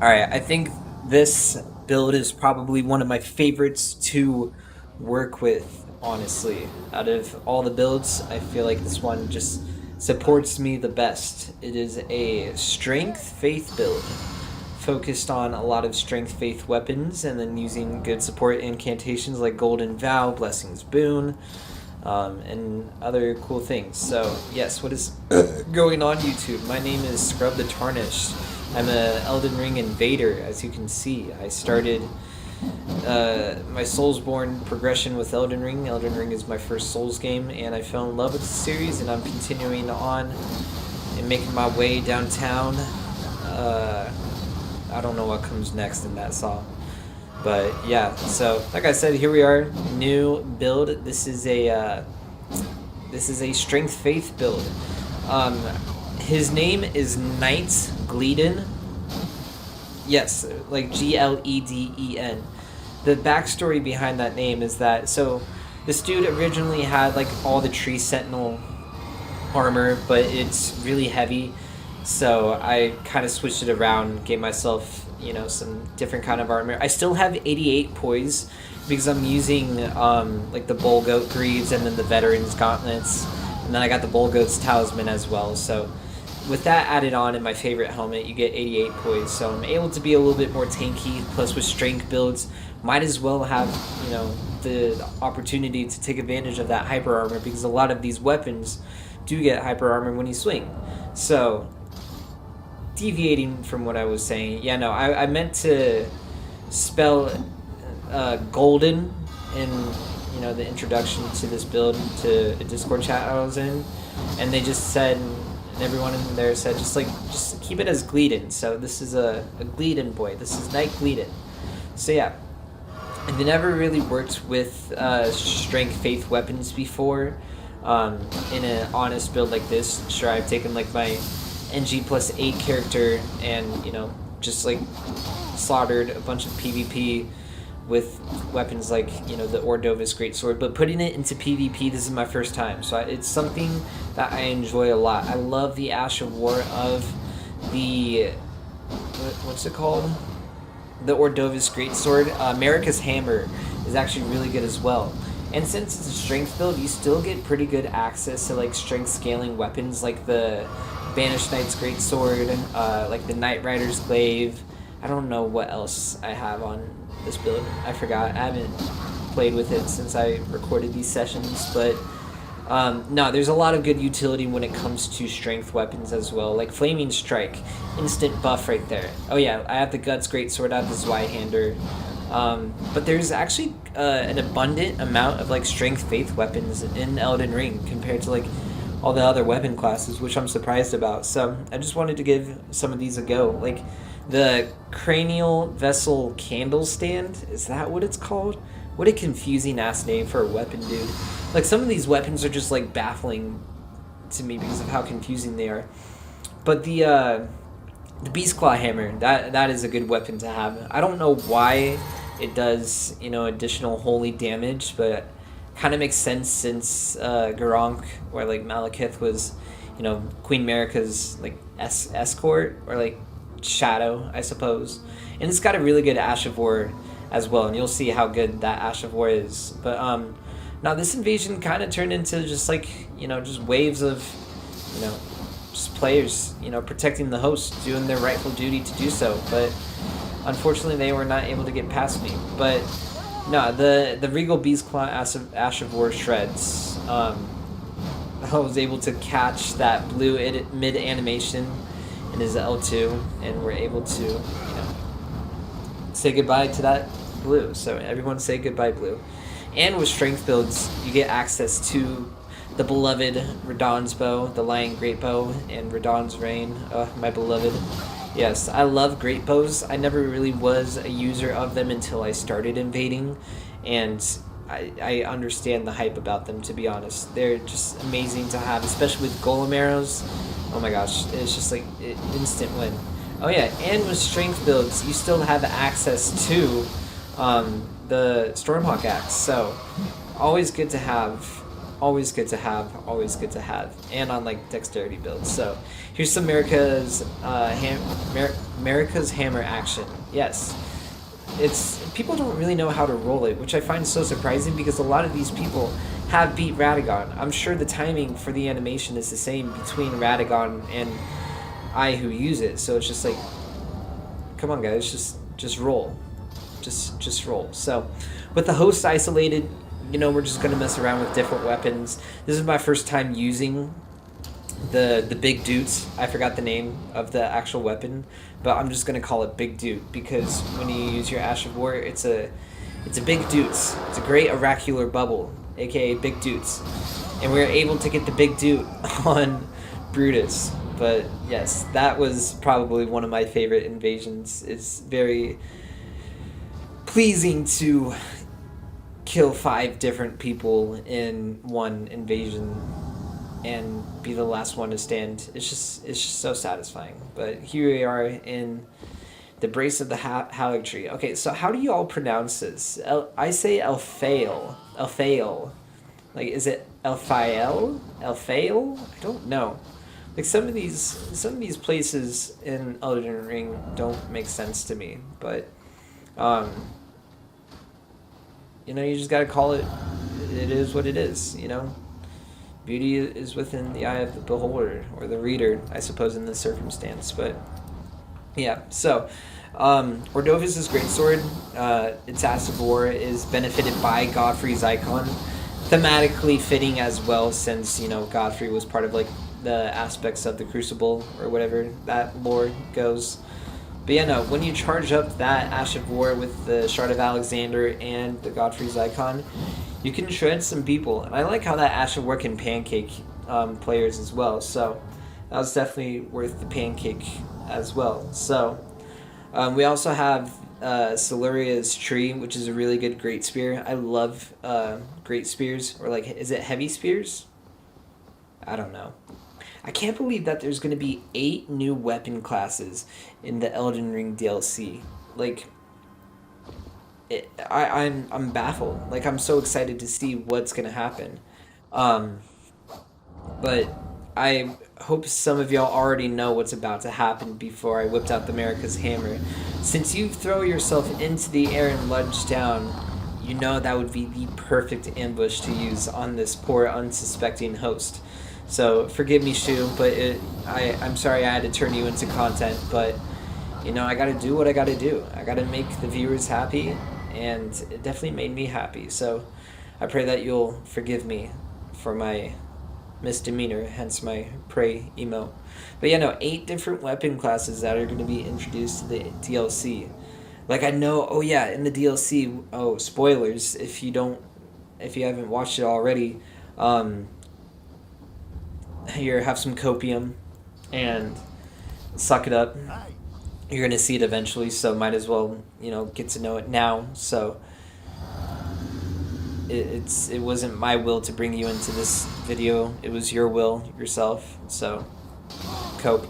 Alright, I think this build is probably one of my favorites to work with, honestly. Out of all the builds, I feel like this one just supports me the best. It is a strength faith build, focused on a lot of strength faith weapons and then using good support incantations like Golden Vow, Blessings Boon, and other cool things. So, yes, what is going on, YouTube? My name is Scrub the Tarnished. I'm a Elden Ring invader, as you can see. I started my Soulsborne progression with Elden Ring. Elden Ring is my first Souls game, and I fell in love with the series, and I'm continuing on and making my way downtown. I don't know what comes next in that song. But yeah, so like I said, here we are, new build. This is a strength faith build. His name is Knight Gleeden. Yes, like Gleden. The backstory behind that name is that this dude originally had like all the tree sentinel armor, but it's really heavy. So I kind of switched it around, gave myself, some different kind of armor. I still have 88 poise because I'm using like the Bull Goat Greaves and then the Veterans Gauntlets. And then I got the Bull Goat's Talisman as well. So with that added on in my favorite helmet, you get 88 poise. So I'm able to be a little bit more tanky. Plus with strength builds, might as well have, the opportunity to take advantage of that hyper armor because a lot of these weapons do get hyper armor when you swing. So deviating from what I was saying, I meant to spell golden in the introduction to this build to a Discord chat I was in, and they just said, and everyone in there said, just keep it as Gleeden. So this is a Gleeden boy. This is Knight Gleeden. So yeah, I've never really worked with strength faith weapons before. In an honest build like this, sure, I've taken like my NG plus 8 character and just like slaughtered a bunch of PvP with weapons like the Ordovis Greatsword, but putting it into PvP, this is my first time, so it's something that I enjoy a lot. I love the Ash of War of the what's it called, the Ordovis Greatsword. America's Hammer is actually really good as well. And since it's a strength build, you still get pretty good access to like strength scaling weapons like the Banished Knight's Greatsword, like the Knight Rider's Glaive. I don't know what else I have on this build. I forgot. I haven't played with it since I recorded these sessions, but no, there's a lot of good utility when it comes to strength weapons as well, like Flaming Strike, instant buff right there. Oh yeah, I have the Guts Greatsword, I have the Zweihander. But there's actually an abundant amount of like strength faith weapons in Elden Ring compared to like all the other weapon classes, which I'm surprised about. So I just wanted to give some of these a go. Like the Cranial Vessel Candle Stand, is that what it's called? What a confusing ass name for a weapon, dude. Like some of these weapons are just like baffling to me because of how confusing they are. But the Beast Claw Hammer, that is a good weapon to have. I don't know why it does, additional holy damage, but kind of makes sense since Garank or like Malekith was, Queen Marika's like escort or like shadow, I suppose. And it's got a really good Ash of War as well, and you'll see how good that Ash of War is. But now this invasion kind of turned into just like, just waves of, just players, protecting the host, doing their rightful duty to do so. But unfortunately, they were not able to get past me. But no, the Regal Beastclaw Ash of War shreds. I was able to catch that blue mid animation in his L2, and we're able to, say goodbye to that blue. So everyone say goodbye, blue. And with strength builds, you get access to the beloved Radahn's Bow, the Lion Great Bow, and Radahn's Rain. My beloved. Yes, I love great bows. I never really was a user of them until I started invading, and I understand the hype about them, to be honest. They're just amazing to have, especially with Golem Arrows. Oh my gosh, it's just like instant win. Oh yeah, and with strength builds, you still have access to the Stormhawk Axe, so always good to have always good to have, always good to have, and on like dexterity builds. So here's some America's America's hammer action. Yes, it's people don't really know how to roll it, which I find so surprising because a lot of these people have beat Radagon. I'm sure the timing for the animation is the same between Radagon and I who use it. So it's just like, come on guys, just roll, just roll. So with the host isolated, you know, we're just gonna mess around with different weapons. This is my first time using the big dutes. I forgot the name of the actual weapon, but I'm just gonna call it Big Dute because when you use your Ash of War, it's a Big Dutes. It's a great oracular bubble, aka Big Dutes, and we were able to get the Big Dute on Brutus. But yes, that was probably one of my favorite invasions. It's very pleasing to kill 5 different people in one invasion and be the last one to stand. It's just so satisfying. But here we are in the Brace of the Halig Tree. Okay, so how do you all pronounce this? I say Elfael. Like, is it Elfael? I don't know. Like some of these places in Elden Ring don't make sense to me, but you know, you just gotta call it. It is what it is. You know, beauty is within the eye of the beholder or the reader, I suppose, in this circumstance. But yeah, so Ordovis's greatsword, its Ash of War, is benefited by Godfrey's icon, thematically fitting as well, since you know Godfrey was part of like the aspects of the Crucible or whatever that lore goes. But yeah, no, when you charge up that Ash of War with the Shard of Alexander and the Godfrey's icon, you can shred some people. And I like how that Ash of War can pancake players as well. So that was definitely worth the pancake as well. So we also have Siluria's Tree, which is a really good great spear. I love great spears, or like, is it heavy spears? I don't know. I can't believe that there's going to be 8 new weapon classes in the Elden Ring DLC. Like, I'm baffled. Like, I'm so excited to see what's going to happen. But I hope some of y'all already know what's about to happen before I whipped out the America's Hammer. Since you throw yourself into the air and lunge down, you know that would be the perfect ambush to use on this poor unsuspecting host. So forgive me, Shu, but I'm sorry I had to turn you into content, but you know, I gotta do what I gotta do. I gotta make the viewers happy, and it definitely made me happy. So I pray that you'll forgive me for my misdemeanor, hence my pray emote. But yeah, no, 8 different weapon classes that are gonna be introduced to the DLC. Like, I know, oh yeah, in the DLC, oh, spoilers, if you haven't watched it already, here, have some copium and suck it up. You're gonna see it eventually, so might as well, you know, get to know it now. So it wasn't my will to bring you into this video. It was your will, yourself. So cope.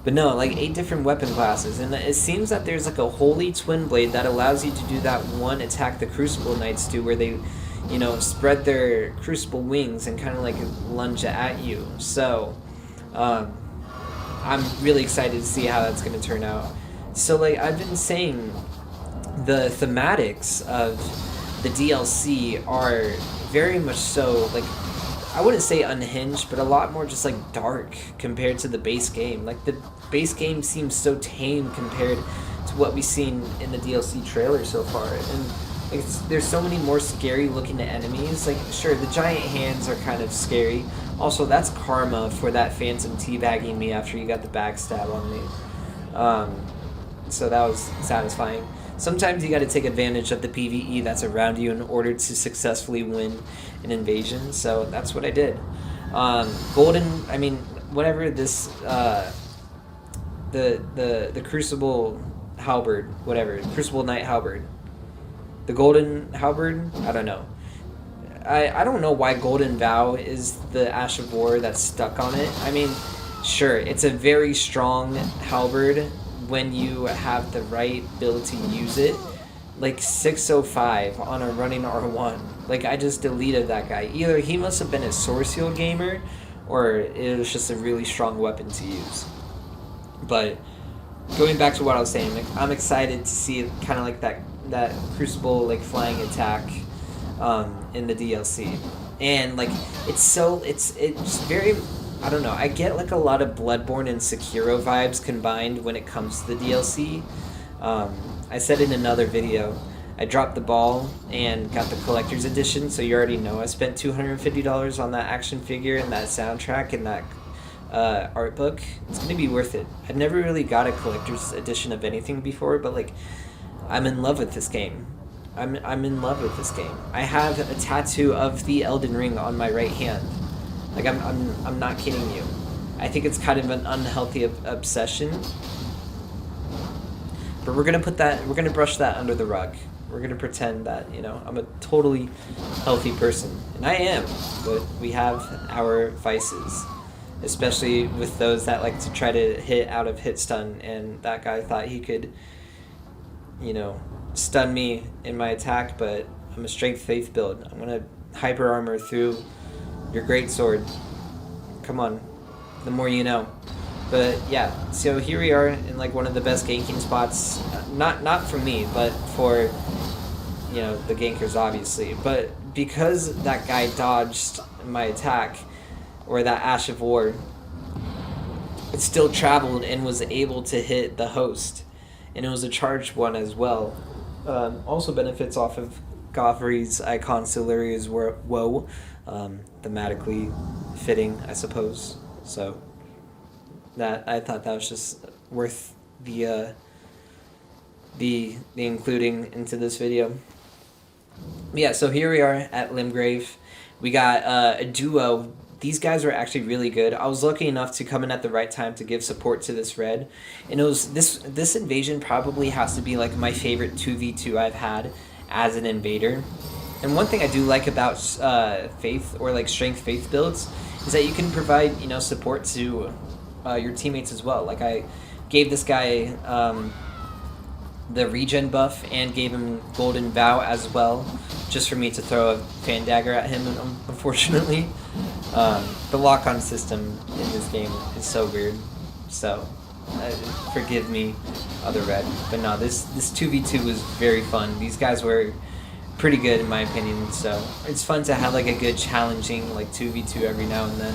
But no, like 8 different weapon classes, and it seems that there's like a holy twin blade that allows you to do that one attack the Crucible Knights do, where they, you know, spread their crucible wings and kind of like lunge at you. So I'm really excited to see how that's going to turn out. So like I've been saying, the thematics of the DLC are very much so, like, I wouldn't say unhinged, but a lot more just like dark compared to the base game. Like the base game seems so tame compared to what we've seen in the DLC trailer so far. And like, there's so many more scary looking enemies. Like, sure, the giant hands are kind of scary. Also, that's karma for that phantom teabagging me after you got the backstab on me. So that was satisfying. Sometimes you got to take advantage of the PvE that's around you in order to successfully win an invasion. So that's what I did. Golden, I mean, whatever this, the Crucible Halberd, whatever, Crucible Knight Halberd. The Golden Halberd? I don't know. I don't know why Golden Vow is the Ash of War that's stuck on it. I mean, sure, it's a very strong halberd when you have the right build to use it. Like 605 on a running R1. Like, I just deleted that guy. Either he must have been a source heal gamer, or it was just a really strong weapon to use. But going back to what I was saying, like, I'm excited to see kind of like that Crucible like flying attack in the DLC. And like it's very, I don't know, I get like a lot of Bloodborne and Sekiro vibes combined when it comes to the DLC. I said in another video, I dropped the ball and got the collector's edition, so you already know I spent $250 on that action figure and that soundtrack and that art book. It's gonna be worth it. I've never really got a collector's edition of anything before, but like, I'm in love with this game. I'm in love with this game. I have a tattoo of the Elden Ring on my right hand. Like, I'm not kidding you. I think it's kind of an unhealthy obsession. But we're gonna brush that under the rug. We're gonna pretend that, you know, I'm a totally healthy person. And I am, but we have our vices. Especially with those that like to try to hit out of hit stun, and that guy thought he could, you know, stun me in my attack, but I'm a strength faith build. I'm gonna hyper armor through your great sword. Come on, the more you know. But yeah, so here we are in like one of the best ganking spots, not for me, but for, you know, the gankers obviously. But because that guy dodged my attack, or that Ash of War, it still traveled and was able to hit the host, and it was a charged one as well. Also benefits off of Goffrey's Icon Siluria's Woe, thematically fitting, I suppose. So that, I thought that was just worth the including into this video. Yeah, so here we are at Limgrave. We got a duo. These guys were actually really good. I was lucky enough to come in at the right time to give support to this red. And it was this invasion probably has to be like my favorite 2v2 I've had as an invader. And one thing I do like about faith, or like strength faith builds, is that you can provide, you know, support to your teammates as well. Like, I gave this guy the regen buff and gave him Golden Vow as well, just for me to throw a fan dagger at him, unfortunately. The lock-on system in this game is so weird, so forgive me, other red. But no, this 2v2 was very fun. These guys were pretty good in my opinion, so it's fun to have like a good challenging like 2v2 every now and then.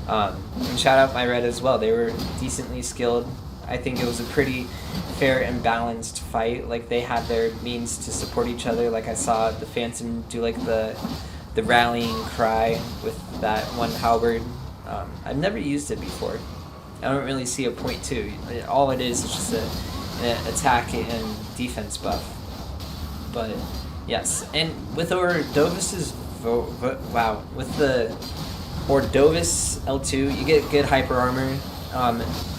And shout out my red as well. They were decently skilled. I think it was a pretty fair and balanced fight. Like, they had their means to support each other. Like, I saw the Phantom do like the rallying cry with that one halberd. I've never used it before. I don't really see a point to. All it is just an attack and defense buff. But yes, and with Ordovis's with the Ordovis L2, you get good hyper armor.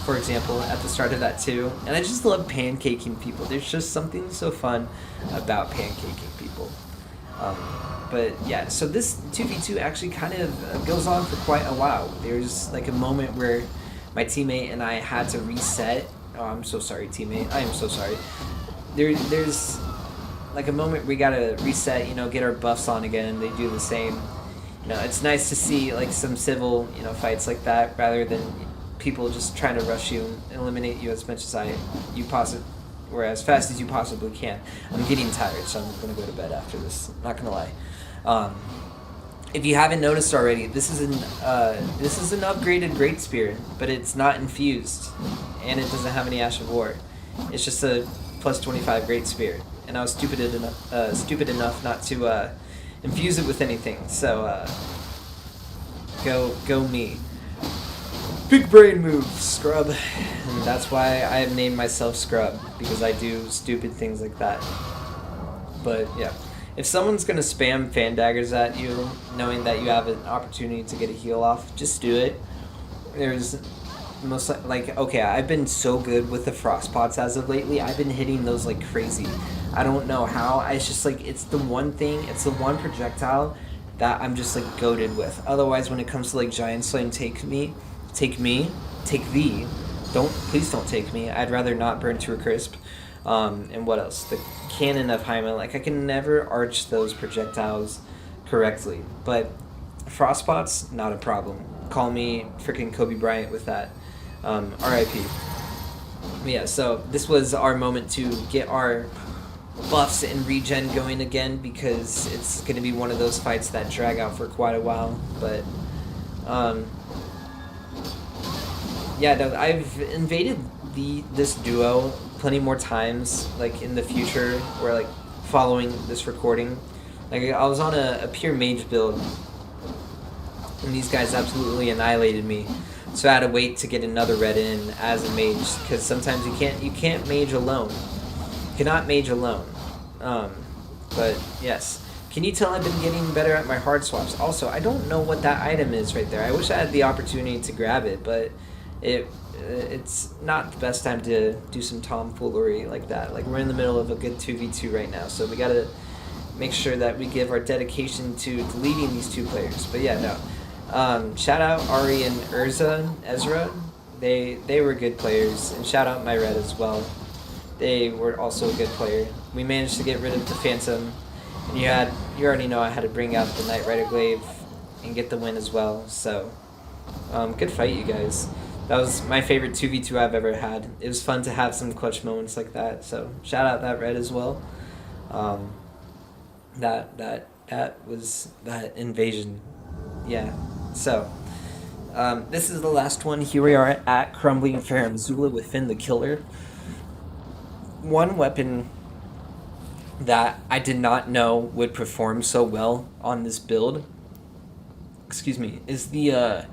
For example, at the start of that too. And I just love pancaking people. There's just something so fun about pancaking people. But yeah, so this 2v2 actually kind of goes on for quite a while. There's like a moment where my teammate and I had to reset. Oh, I'm so sorry, teammate. I am so sorry. There's like a moment we gotta reset, you know, get our buffs on again, and they do the same. You know, it's nice to see like some civil, you know, fights like that, rather than people just trying to rush you and eliminate you as much as or as fast as you possibly can. I'm getting tired, so I'm gonna go to bed after this. Not gonna lie. If you haven't noticed already, this is an upgraded Great Spear, but it's not infused, and it doesn't have any Ash of War. It's just a plus 25 Great Spear, and I was stupid enough not to infuse it with anything. So go me. Big brain move, Scrub. And that's why I have named myself Scrub, because I do stupid things like that. But yeah, if someone's gonna spam fan daggers at you, knowing that you have an opportunity to get a heal off, just do it. There's most like, okay, I've been so good with the frost pots as of lately. I've been hitting those like crazy. I don't know how. It's just like, it's the one thing, it's the one projectile that I'm just like goated with. Otherwise, when it comes to like Giant Slam, take thee. Please don't take me. I'd rather not burn to a crisp. And what else? The Cannon of Hyma. Like, I can never arch those projectiles correctly. But Frostbot's not a problem. Call me freaking Kobe Bryant with that. R.I.P. Yeah, so this was our moment to get our buffs and regen going again, because it's going to be one of those fights that drag out for quite a while. But yeah, no, I've invaded this duo plenty more times, like in the future, or like following this recording. Like I was on a pure mage build, and these guys absolutely annihilated me. So I had to wait to get another red in as a mage, because sometimes you can't mage alone. You cannot mage alone. But yes, can you tell I've been getting better at my hard swaps? Also, I don't know what that item is right there. I wish I had the opportunity to grab it, but it's not the best time to do some tomfoolery like that. Like, we're in the middle of a good 2v2 right now, so we gotta make sure that we give our dedication to deleting these two players. But yeah, no. Shout out Ari and Ezra. They were good players, and shout out my red as well. They were also a good player. We managed to get rid of the Phantom, and you already know I had to bring out the Knight Rider Glaive and get the win as well. So good fight, you guys. That was my favorite 2v2 I've ever had. It was fun to have some clutch moments like that. So shout out that red as well. That was that invasion. Yeah. So, this is the last one. Here we are at Crumbling Faramzula with Finn the Killer. One weapon that I did not know would perform so well on this build, excuse me, is the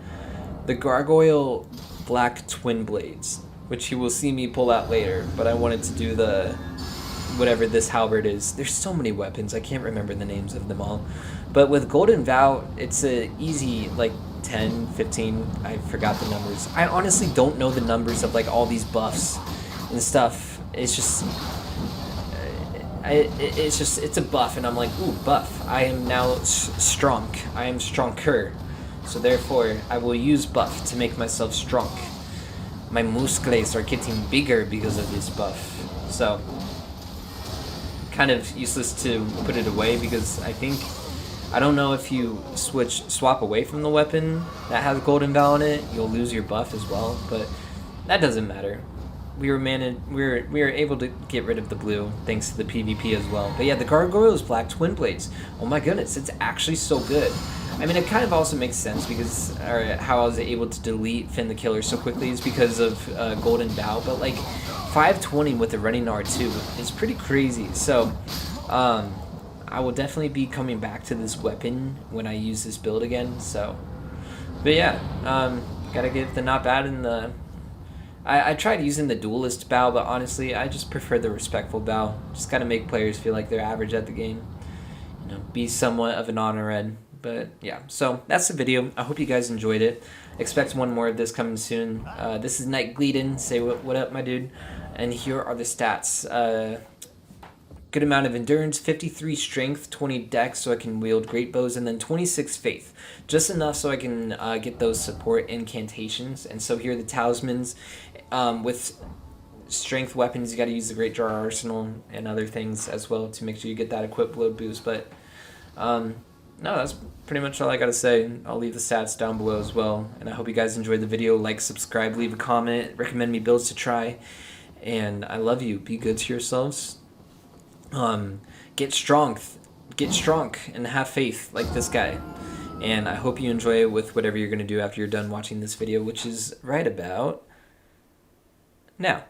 Gargoyle Black Twin Blades, which you will see me pull out later, but I wanted to do the whatever this halberd is. There's so many weapons, I can't remember the names of them all. But with Golden Vow, it's a easy, like, 10, 15, I forgot the numbers. I honestly don't know the numbers of, like, all these buffs and stuff. It's just, it's a buff, and I'm like, ooh, buff. I am now strong. I am stronger. So therefore, I will use buff to make myself strong. My muscles are getting bigger because of this buff. So, kind of useless to put it away, because I don't know if you swap away from the weapon that has Golden Vow in it, you'll lose your buff as well, but that doesn't matter. We were able to get rid of the blue thanks to the PvP as well. But yeah, the Gargoyle's Black Twin Blades. Oh my goodness, it's actually so good. I mean, it kind of also makes sense because how I was able to delete Finn the Killer so quickly is because of Golden Vow, but like 520 with the running R2 is pretty crazy. So, I will definitely be coming back to this weapon when I use this build again. So, but yeah, gotta give the not bad and the. I tried using the duelist bow, but honestly, I just prefer the respectful bow. Just gotta make players feel like they're average at the game. You know, be somewhat of an honor red. But yeah, so that's the video. I hope you guys enjoyed it. Expect one more of this coming soon. This is Night Gleeden. Say what up, my dude. And here are the stats. Good amount of endurance, 53 strength, 20 dex so I can wield great bows, and then 26 faith. Just enough so I can get those support incantations. And so here are the talismans. With strength weapons, you got to use the Great Jar Arsenal and other things as well to make sure you get that equip load boost. But no, that's pretty much all I got to say. I'll leave the stats down below as well. And I hope you guys enjoyed the video. Like, subscribe, leave a comment, recommend me builds to try. And I love you. Be good to yourselves. Get strong, and have faith like this guy. And I hope you enjoy it with whatever you're going to do after you're done watching this video, which is right about now.